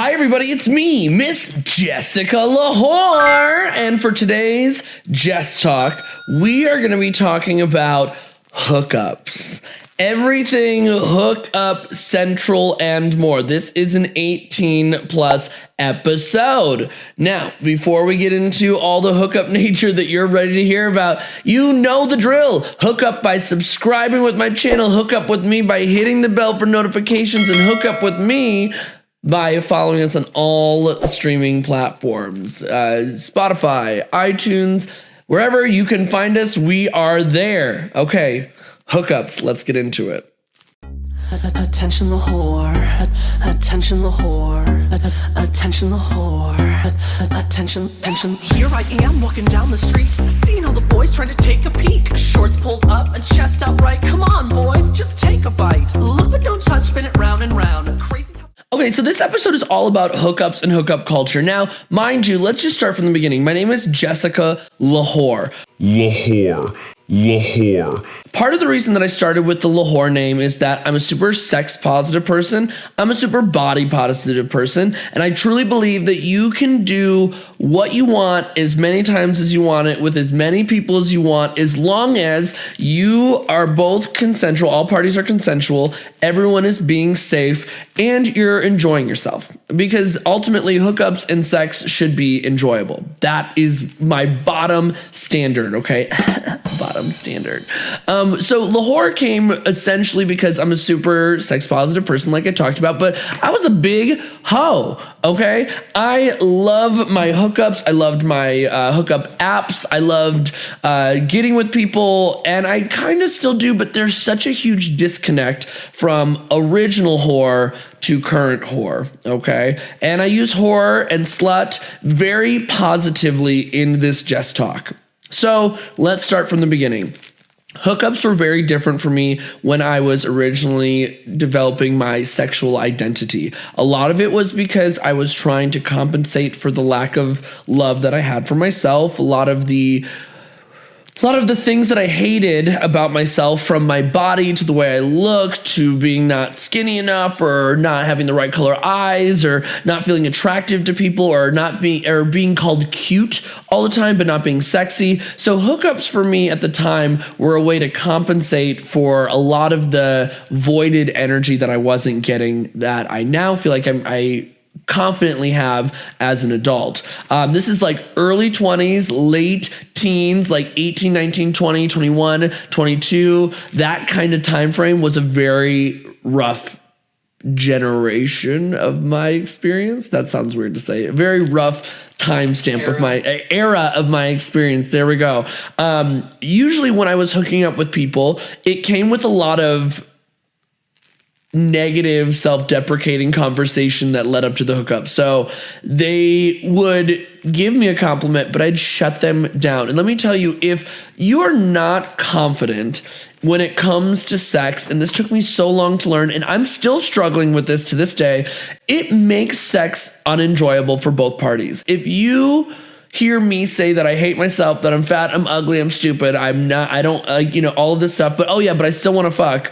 Hi everybody, it's me, Miss Jessica lwhor, and for today's Jess Talk, we are going to be talking about hookups. Everything hookup central and more. This is an 18 plus episode. Now, before we get into all the hookup nature that you're ready to hear about, you know the drill. Hook up by subscribing with my channel, hook up with me by hitting the bell for notifications, and hook up with me by following us on all streaming platforms, Spotify, iTunes, wherever you can find us, we are there. Okay, hookups, let's get into it. Attention lwhor, attention lwhor, attention lwhor, attention. Here I am walking down the street, seeing all the boys trying to take a peek. Shorts pulled up, a chest out right. Come on, boys, just take a bite. Look but don't touch, spin it round and round. Crazy. Okay, so this episode is all about hookups and hookup culture. Now, mind you, let's just start from the beginning. My name is Jessica lwhor. lwhor. Part of the reason that I started with the lwhor name is that I'm a super sex positive person. I'm a super body positive person. And I truly believe that you can do what you want as many times as you want it with as many people as you want, as long as you are both consensual. All parties are consensual. Everyone is being safe and you're enjoying yourself, because ultimately hookups and sex should be enjoyable. That is my bottom standard. Okay. Bottom standard. So lwhor came essentially because I'm a super sex positive person, like I talked about, but I was a big hoe. Okay. I love my hookups. I loved my hookup apps. I loved getting with people, and I kind of still do, but there's such a huge disconnect from original whore to current whore. Okay. And I use whore and slut very positively in this Jess Talk. So let's start from the beginning. Hookups were very different for me when I was originally developing my sexual identity. A lot of it was because I was trying to compensate for the lack of love that I had for myself. A lot of the things that I hated about myself, from my body to the way I looked to being not skinny enough, or not having the right color eyes, or not feeling attractive to people, or being called cute all the time but not being sexy. So hookups for me at the time were a way to compensate for a lot of the voided energy that I wasn't getting, that I now feel like I confidently have as an adult. This is like early 20s, late teens, like 18, 19, 20, 21, 22. That kind of time frame was a very rough generation of my experience. That sounds weird to say. A very rough timestamp of my era of my experience. There we go. Usually when I was hooking up with people, it came with a lot of negative, self-deprecating conversation that led up to the hookup. So they would give me a compliment, but I'd shut them down. And let me tell you, if you are not confident when it comes to sex, and this took me so long to learn, and I'm still struggling with this to this day, it makes sex unenjoyable for both parties. If you hear me say that I hate myself, that I'm fat, I'm ugly, I'm stupid, I don't, all of this stuff, but I still want to fuck,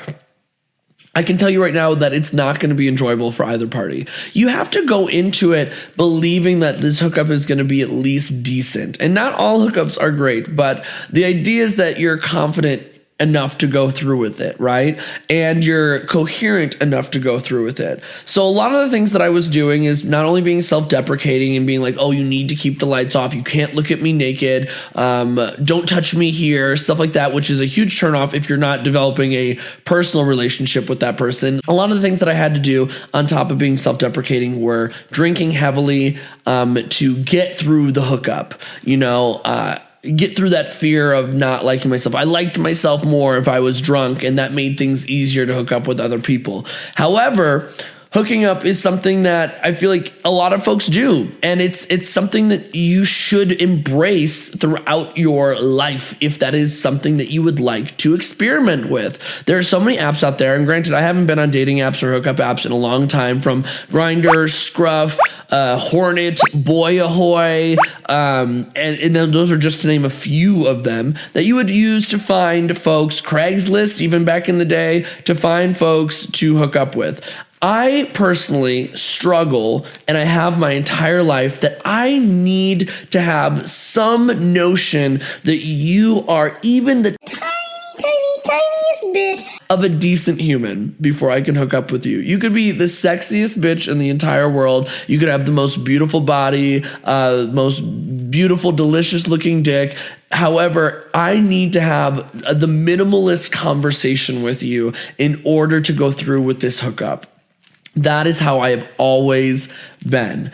I can tell you right now that it's not going to be enjoyable for either party. You have to go into it believing that this hookup is going to be at least decent. And not all hookups are great, but the idea is that you're confident enough to go through with it, right? And you're coherent enough to go through with it. So a lot of the things that I was doing is not only being self-deprecating and being like, oh, you need to keep the lights off, you can't look at me naked, don't touch me here, stuff like that, which is a huge turnoff if you're not developing a personal relationship with that person. A lot of the things that I had to do on top of being self-deprecating were drinking heavily to get through the hookup, get through that fear of not liking myself. I liked myself more if I was drunk, and that made things easier to hook up with other people. However, hooking up is something that I feel like a lot of folks do, and it's something that you should embrace throughout your life if that is something that you would like to experiment with. There are so many apps out there, and granted, I haven't been on dating apps or hookup apps in a long time, from Grindr, Scruff, Hornet, Boy Ahoy, and those are just to name a few of them that you would use to find folks. Craigslist, even back in the day, to find folks to hook up with. I personally struggle, and I have my entire life, that I need to have some notion that you are even the tiniest bit of a decent human before I can hook up with you. You could be the sexiest bitch in the entire world. You could have the most beautiful body, most beautiful, delicious looking dick. However, I need to have the minimalist conversation with you in order to go through with this hookup. That is how I have always been.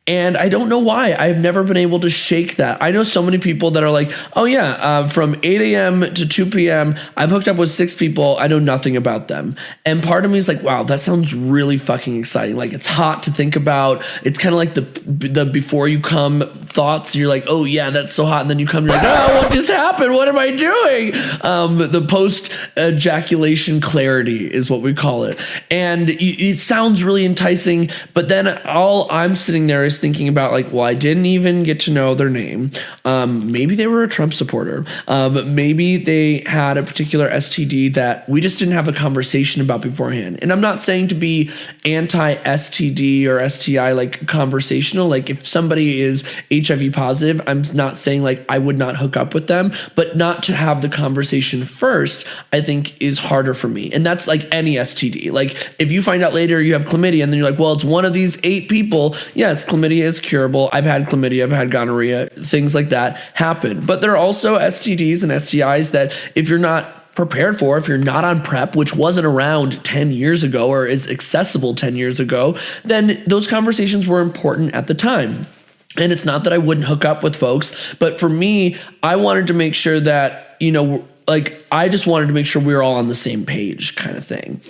And I don't know why. I've never been able to shake that. I know so many people that are like, oh yeah, from 8 a.m. to 2 p.m., I've hooked up with 6 people. I know nothing about them. And part of me is like, wow, that sounds really fucking exciting. Like, it's hot to think about. It's kind of like the before you come thoughts. You're like, oh yeah, that's so hot. And then you come, you're like, oh, what just happened? What am I doing? The post ejaculation clarity is what we call it. And it sounds really enticing, but then all I'm sitting there is thinking about, like, well, I didn't even get to know their name. Maybe they were a Trump supporter. Maybe they had a particular STD that we just didn't have a conversation about beforehand. And I'm not saying to be anti-STD or STI, like, conversational. Like, if somebody is HIV positive, I'm not saying, like, I would not hook up with them, but not to have the conversation first, I think is harder for me. And that's like any STD. Like, if you find out later you have chlamydia and then you're like, well, it's one of these 8 people. Yes, chlamydia is curable. I've had chlamydia, I've had gonorrhea, things like that happen. But there are also STDs and STIs that if you're not prepared for, if you're not on PrEP, which wasn't around 10 years ago or is accessible 10 years ago, then those conversations were important at the time. And it's not that I wouldn't hook up with folks, but for me, I wanted to make sure that, you know, like, I just wanted to make sure we were all on the same page kind of thing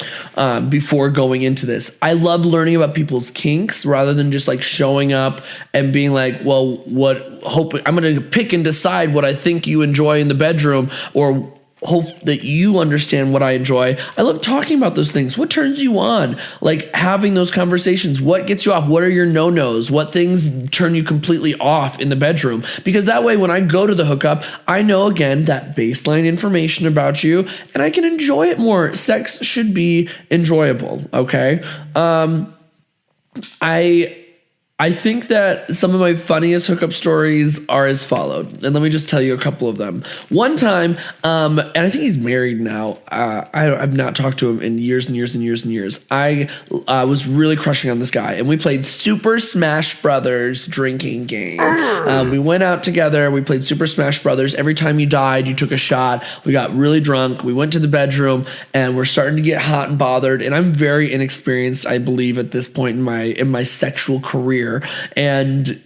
before going into this. I love learning about people's kinks rather than just like showing up and being like, well, I'm going to pick and decide what I think you enjoy in the bedroom, or hope that you understand what I enjoy. I love talking about those things. What turns you on? Like, having those conversations. What gets you off? What are your no-nos? What things turn you completely off in the bedroom? Because that way, when I go to the hookup, I know, again, that baseline information about you, and I can enjoy it more. Sex should be enjoyable, okay? I think that some of my funniest hookup stories are as followed. And let me just tell you a couple of them. One time, and I think he's married now. I've not talked to him in years and years and years and years. I was really crushing on this guy. And we played Super Smash Brothers drinking game. We went out together. We played Super Smash Brothers. Every time you died, you took a shot. We got really drunk. We went to the bedroom, and we're starting to get hot and bothered. And I'm very inexperienced, I believe, at this point in my sexual career. And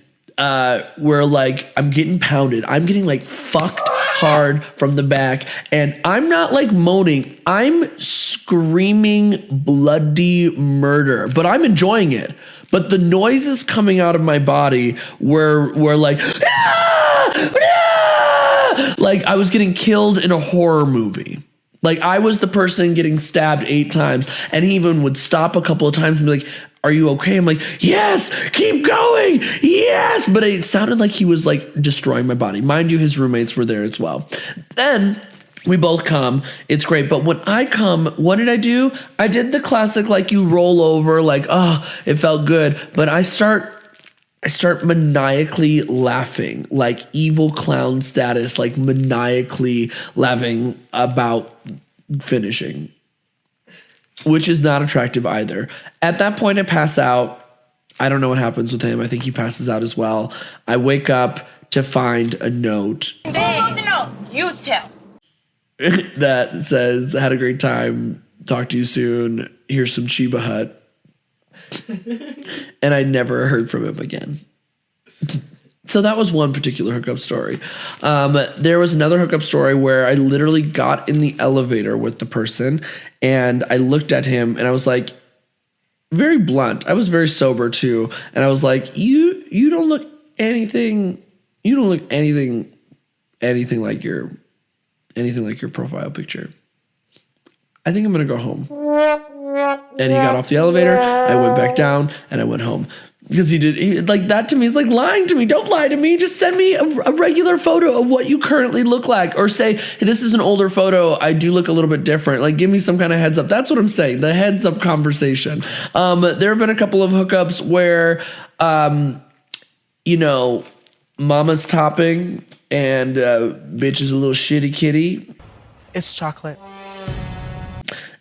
we're like, I'm getting pounded. I'm getting like fucked hard from the back. And I'm not like moaning. I'm screaming bloody murder, but I'm enjoying it. But the noises coming out of my body were like, ah! Ah! Like I was getting killed in a horror movie. Like I was the person getting stabbed 8 times. And he even would stop a couple of times and be like, are you okay? I'm like, yes, keep going. Yes. But it sounded like he was like destroying my body. Mind you, his roommates were there as well. Then we both come. It's great. But when I come, what did I do? I did the classic, like you roll over, like, oh, it felt good. But I start maniacally laughing, like evil clown status, like maniacally laughing about finishing, which is not attractive either. At that point, I pass out. I don't know what happens with him. I think he passes out as well. I wake up to find a note. Who wrote the note? You tell. That says, had a great time. Talk to you soon. Here's some Chiba Hut. And I never heard from him again. So that was one particular hookup story. There was another hookup story where I literally got in the elevator with the person and I looked at him and I was like, very blunt. I was very sober too. And I was like, you don't look anything like your profile picture. I think I'm going to go home. And he got off the elevator. I went back down and I went home. Because like that to me is like lying to me. Don't lie to me. Just send me a regular photo of what you currently look like, or say, hey, this is an older photo. I do look a little bit different. Like, give me some kind of heads up. That's what I'm saying. The heads up conversation. There have been a couple of hookups where, mama's topping and bitch is a little shitty kitty. It's chocolate.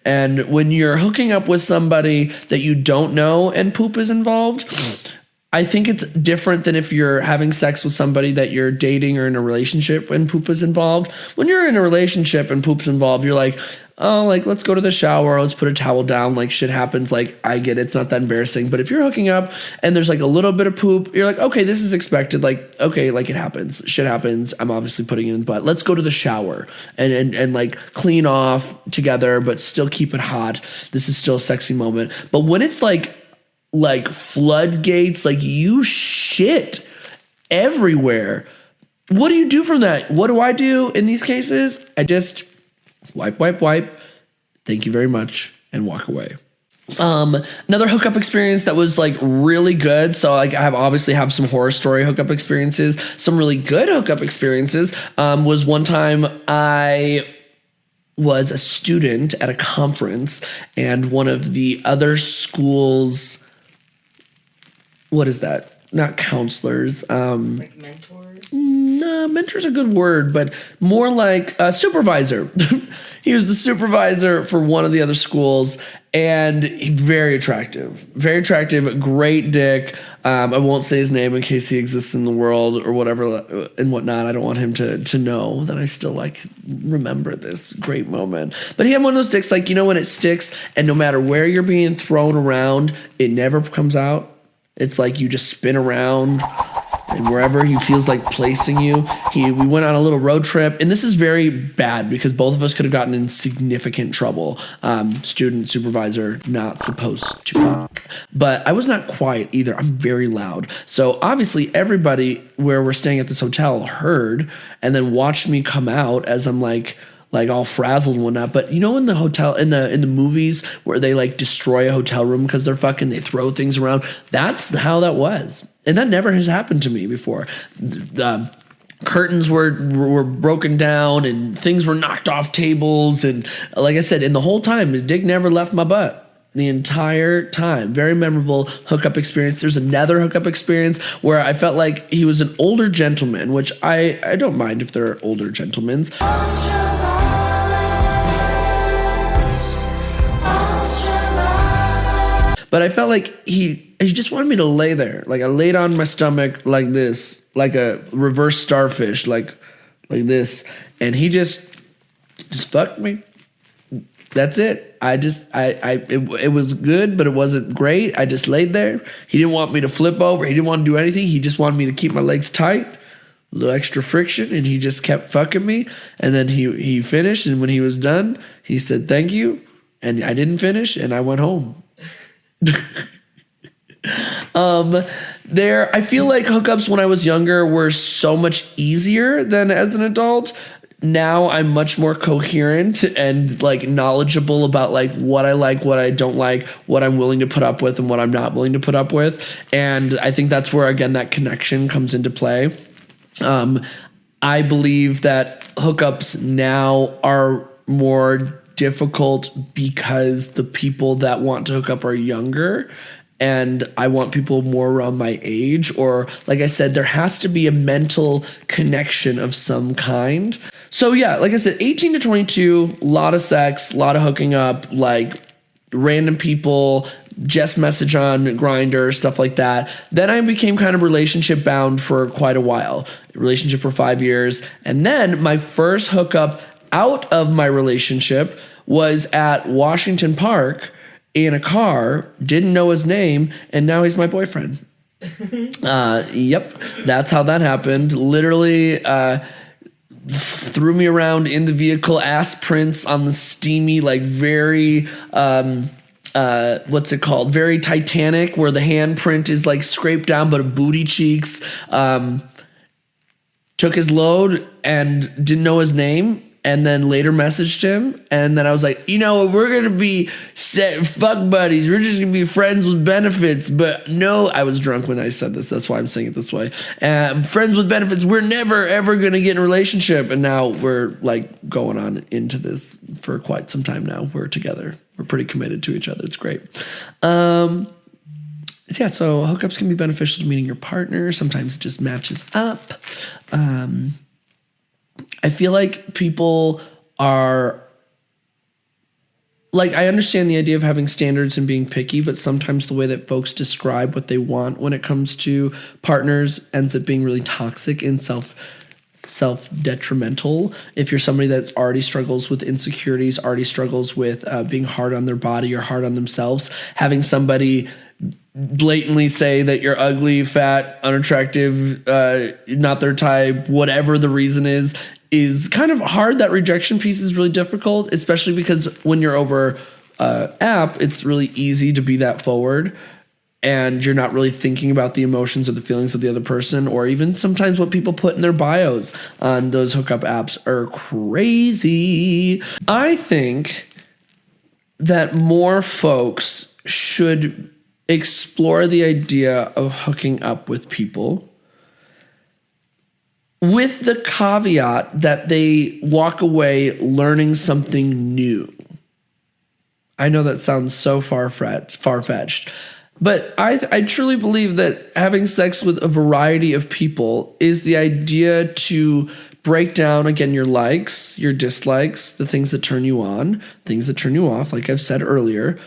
And when you're hooking up with somebody that you don't know and poop is involved, I think it's different than if you're having sex with somebody that you're dating or in a relationship and poop is involved. When you're in a relationship and poop's involved, you're like, oh, like, let's go to the shower. Let's put a towel down. Like, shit happens. Like, I get it. It's not that embarrassing. But if you're hooking up and there's like a little bit of poop, you're like, okay, this is expected. Like, okay, like it happens. Shit happens. I'm obviously putting it in the butt. Let's go to the shower and like clean off together, but still keep it hot. This is still a sexy moment. But when it's like floodgates, like you shit everywhere, what do you do from that? What do I do in these cases? I just wipe. Thank you very much, and walk away. Another hookup experience that was like really good. So like I obviously have some horror story hookup experiences. Some really good hookup experiences was one time I was a student at a conference, and one of the other schools, what is that? Not counselors. Like mentors? No, mentor's a good word, but more like a supervisor. He was the supervisor for one of the other schools, and very attractive, great dick. I won't say his name in case he exists in the world or whatever and whatnot. I don't want him to know that I still like remember this great moment. But he had one of those dicks, like, when it sticks and no matter where you're being thrown around, it never comes out. It's like you just spin around and wherever he feels like placing you. We went on a little road trip, and this is very bad because both of us could have gotten in significant trouble. Student supervisor, not supposed to fuck. But I was not quiet either. I'm very loud. So obviously everybody where we're staying at this hotel heard and then watched me come out as I'm like all frazzled and whatnot. But in the hotel, in the movies where they like destroy a hotel room because they're fucking, they throw things around. That's how that was. And that never has happened to me before. The curtains were broken down and things were knocked off tables. And like I said, in the whole time, his dick never left my butt. The entire time. Very memorable hookup experience. There's another hookup experience where I felt like he was an older gentleman, which I don't mind if they're older gentlemen. But I felt like he just wanted me to lay there. Like I laid on my stomach like this, like a reverse starfish, like this. And he just fucked me. That's it. It was good, but it wasn't great. I just laid there. He didn't want me to flip over. He didn't want to do anything. He just wanted me to keep my legs tight, a little extra friction, and he just kept fucking me. And then he finished, and when he was done, he said, thank you. And I didn't finish, and I went home. I feel like hookups when I was younger were so much easier than as an adult. Now I'm much more coherent and like knowledgeable about like what I like, what I don't like, what I'm willing to put up with and what I'm not willing to put up with. And I think that's where, again, that connection comes into play. I believe that hookups now are more difficult because the people that want to hook up are younger, and I want people more around my age, or like I said, there has to be a mental connection of some kind. So yeah, like I said, 18 to 22, a lot of sex, a lot of hooking up, like random people, JESS message on Grindr, stuff like that. Then I became kind of relationship bound for quite a while, relationship for 5 years. And then my first hookup out of my relationship was at Washington Park in a car, didn't know his name, and now he's my boyfriend. Yep, that's how that happened. Literally threw me around in the vehicle, ass prints on the steamy, like very, what's it called? Very Titanic, where the handprint is like scraped down, but a booty cheeks. Took his load and didn't know his name. and then later messaged him. And then I was like, we're going to be fuck buddies. We're just going to be friends with benefits. But no, I was drunk when I said this. That's why I'm saying it this way. Friends with benefits. We're never, ever going to get in a relationship. And now we're like going on into this for quite some time now. We're together. We're pretty committed to each other. It's great. So hookups can be beneficial to meeting your partner. Sometimes it just matches up. I feel like people are like, I understand the idea of having standards and being picky, but sometimes the way that folks describe what they want when it comes to partners ends up being really toxic and self-detrimental. If you're somebody that already struggles with insecurities, already struggles with being hard on their body or hard on themselves, having somebody blatantly say that you're ugly, fat, unattractive, not their type, whatever the reason is kind of hard. That rejection piece is really difficult, especially because when you're over app, it's really easy to be that forward and you're not really thinking about the emotions or the feelings of the other person, or even sometimes what people put in their bios on those hookup apps are crazy. I think that more folks should explore the idea of hooking up with people, with the caveat that they walk away learning something new. I know that sounds so far-fetched, but I truly believe that having sex with a variety of people is the idea to break down, again, your likes, your dislikes, the things that turn you on, things that turn you off, like I've said earlier.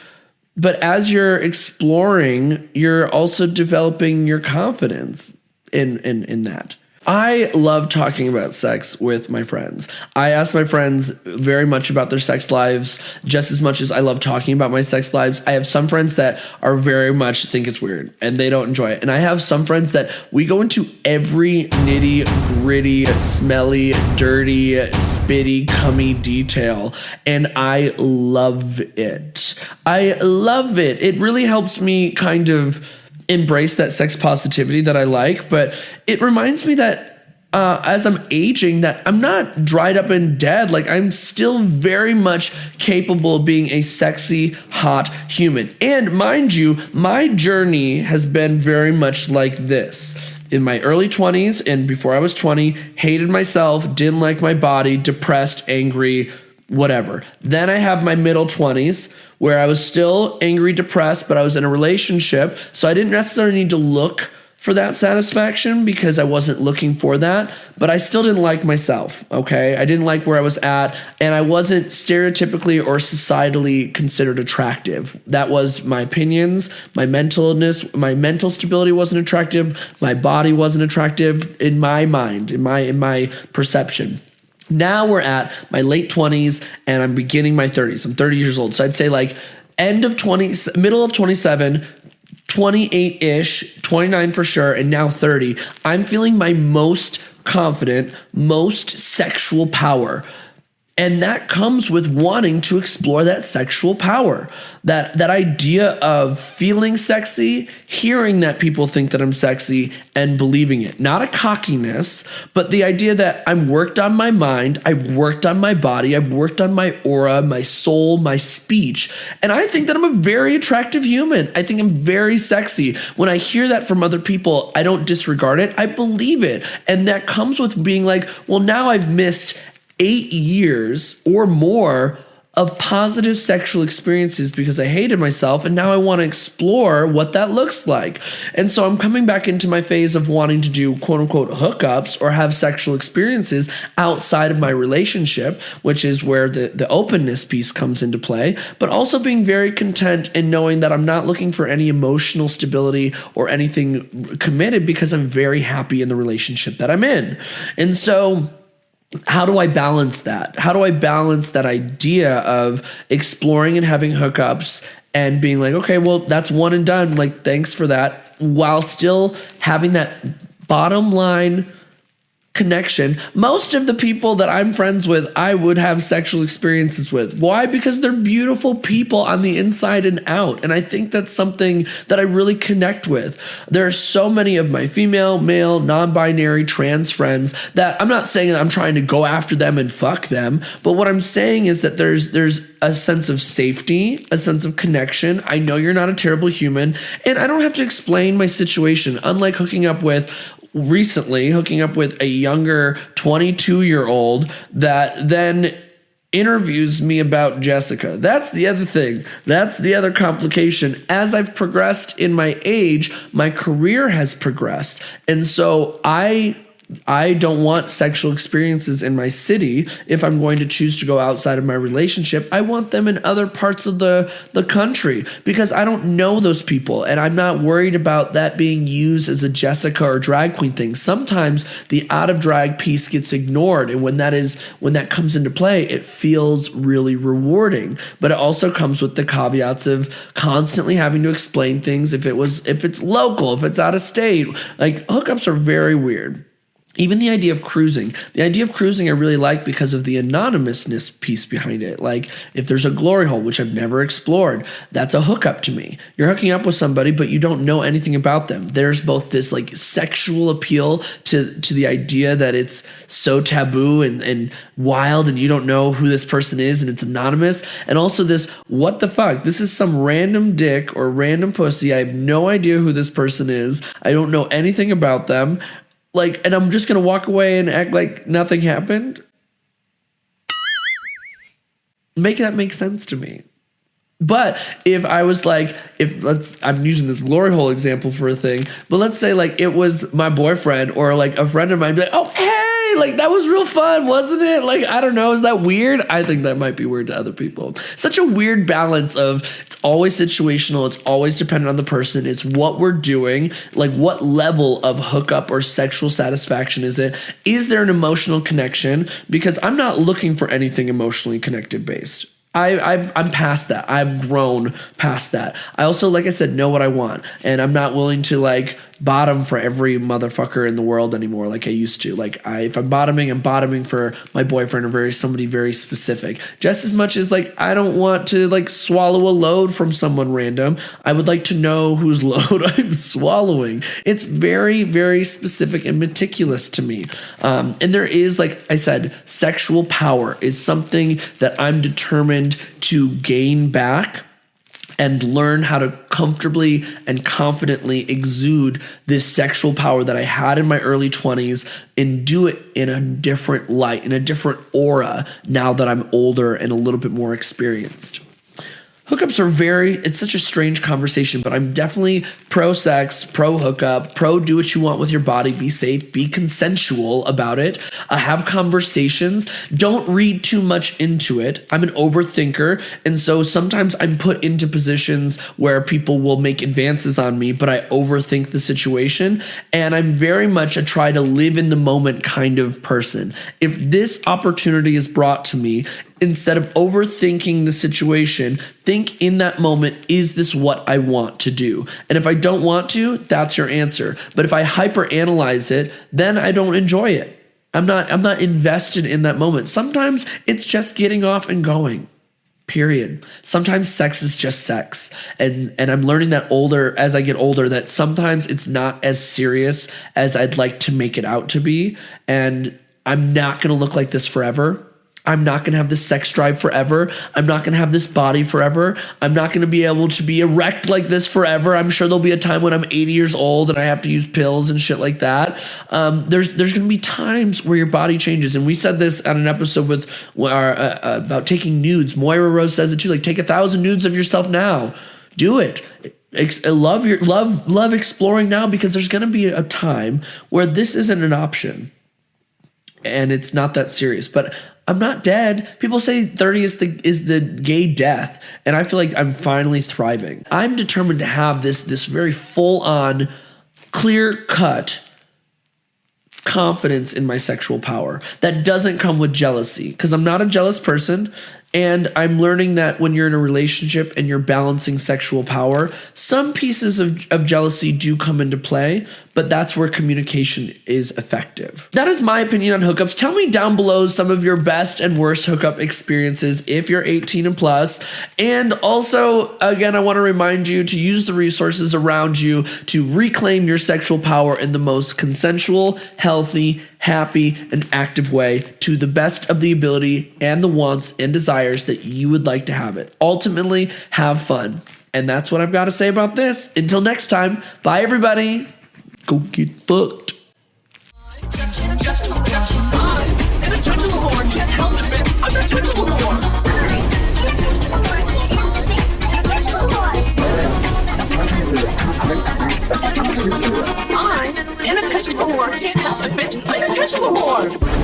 But as you're exploring, you're also developing your confidence in that. I love talking about sex with my friends. I ask my friends very much about their sex lives just as much as I love talking about my sex lives. I have some friends that are very much think it's weird and they don't enjoy it. And I have some friends that we go into every nitty gritty, smelly, dirty, spitty, cummy detail. And I love it. I love it. It really helps me kind of embrace that sex positivity that I like, but it reminds me that as I'm aging, that I'm not dried up and dead. Like, I'm still very much capable of being a sexy, hot human. And mind you, my journey has been very much like this. In my early 20s and before I was 20, hated myself, didn't like my body, depressed, angry, whatever. Then I have my middle 20s where I was still angry, depressed, but I was in a relationship. So I didn't necessarily need to look for that satisfaction because I wasn't looking for that, but I still didn't like myself, okay? I didn't like where I was at, and I wasn't stereotypically or societally considered attractive. That was my opinions, my mentalness, my mental stability wasn't attractive, my body wasn't attractive in my mind, in my perception. Now we're at my late 20s and I'm beginning my 30s. I'm 30 years old. So I'd say like end of 20, middle of 27, 28-ish, 29 for sure, and now 30. I'm feeling my most confident, most sexual power. And that comes with wanting to explore that sexual power, that idea of feeling sexy, hearing that people think that I'm sexy, and believing it. Not a cockiness, but the idea that I'm worked on my mind, I've worked on my body, I've worked on my aura, my soul, my speech. And I think that I'm a very attractive human. I think I'm very sexy. When I hear that from other people, I don't disregard it. I believe it. And that comes with being like, well, now I've missed 8 years or more of positive sexual experiences because I hated myself, and now I want to explore what that looks like. And so I'm coming back into my phase of wanting to do quote unquote hookups or have sexual experiences outside of my relationship, which is where the openness piece comes into play, but also being very content in knowing that I'm not looking for any emotional stability or anything committed because I'm very happy in the relationship that I'm in. And so how do I balance that? How do I balance that idea of exploring and having hookups and being like, okay, well, that's one and done. Like, thanks for that, while still having that bottom line connection. Most of the people that I'm friends with, I would have sexual experiences with. Why? Because they're beautiful people on the inside and out. And I think that's something that I really connect with. There are so many of my female, male, non-binary, trans friends that I'm not saying that I'm trying to go after them and fuck them, but what I'm saying is that there's a sense of safety, a sense of connection. I know you're not a terrible human, and I don't have to explain my situation. Unlike hooking up with a younger 22-year-old that then interviews me about Jessica. That's the other thing. That's the other complication. As I've progressed in my age, my career has progressed. And so I don't want sexual experiences in my city. If I'm going to choose to go outside of my relationship, I want them in other parts of the country because I don't know those people. And I'm not worried about that being used as a Jessica or drag queen thing. Sometimes the out of drag piece gets ignored. And when that comes into play, it feels really rewarding. But it also comes with the caveats of constantly having to explain things if it's local, if it's out of state. Like hookups are very weird. Even the idea of cruising. The idea of cruising I really like because of the anonymousness piece behind it. Like if there's a glory hole, which I've never explored, that's a hookup to me. You're hooking up with somebody, but you don't know anything about them. There's both this like sexual appeal to the idea that it's so taboo and wild and you don't know who this person is and it's anonymous. And also this, what the fuck? This is some random dick or random pussy. I have no idea who this person is. I don't know anything about them. Like, and I'm just going to walk away and act like nothing happened? Make that make sense to me. But if I was like, I'm using this glory hole example for a thing, but let's say like it was my boyfriend or like a friend of mine, be like, oh, hey, like that was real fun, wasn't it? Like, I don't know, is that weird? I think that might be weird to other people. Such a weird balance of it's always situational, it's always dependent on the person, it's what we're doing, like what level of hookup or sexual satisfaction is it? Is there an emotional connection? Because I'm not looking for anything emotionally connected based. I'm past that. I've grown past that. I also, like I said, know what I want. And I'm not willing to like bottom for every motherfucker in the world anymore like I used to. Like if I'm bottoming for my boyfriend or somebody very specific. Just as much as like I don't want to like swallow a load from someone random. I would like to know whose load I'm swallowing. It's very, very specific and meticulous to me. And there is, like I said, sexual power is something that I'm determined to gain back and learn how to comfortably and confidently exude this sexual power that I had in my early 20s and do it in a different light, in a different aura now that I'm older and a little bit more experienced. Hookups are it's such a strange conversation, but I'm definitely pro-sex, pro-hookup, pro-do what you want with your body, be safe, be consensual about it, have conversations, don't read too much into it. I'm an overthinker, and so sometimes I'm put into positions where people will make advances on me, but I overthink the situation, and I'm very much a try to live in the moment kind of person. If this opportunity is brought to me, instead of overthinking the situation, think in that moment, is this what I want to do? And if I don't want to, that's your answer. But if I hyperanalyze it, then I don't enjoy it. I'm not invested in that moment. Sometimes it's just getting off and going. Period. Sometimes sex is just sex. And I'm learning that as I get older, that sometimes it's not as serious as I'd like to make it out to be. And I'm not going to look like this forever. I'm not going to have this sex drive forever. I'm not going to have this body forever. I'm not going to be able to be erect like this forever. I'm sure there'll be a time when I'm 80 years old and I have to use pills and shit like that. There's going to be times where your body changes. And we said this on an episode with about taking nudes. Moira Rose says it too. Like, take 1,000 nudes of yourself now. Do it. Love exploring now, because there's going to be a time where this isn't an option. And it's not that serious, but I'm not dead. People say 30 is the gay death, and I feel like I'm finally thriving. I'm determined to have this very full-on, clear-cut confidence in my sexual power that doesn't come with jealousy, because I'm not a jealous person. And I'm learning that when you're in a relationship and you're balancing sexual power, some pieces of jealousy do come into play, but that's where communication is effective. That is my opinion on hookups. Tell me down below some of your best and worst hookup experiences if you're 18 and plus. And also, again, I want to remind you to use the resources around you to reclaim your sexual power in the most consensual, healthy, happy, and active way to the best of the ability and the wants and desires that you would like to have it. Ultimately, have fun. And that's what I've got to say about this. Until next time, bye everybody. Go get fucked. I'm an attention whore. Can't help it, bitch. I'm an attention whore.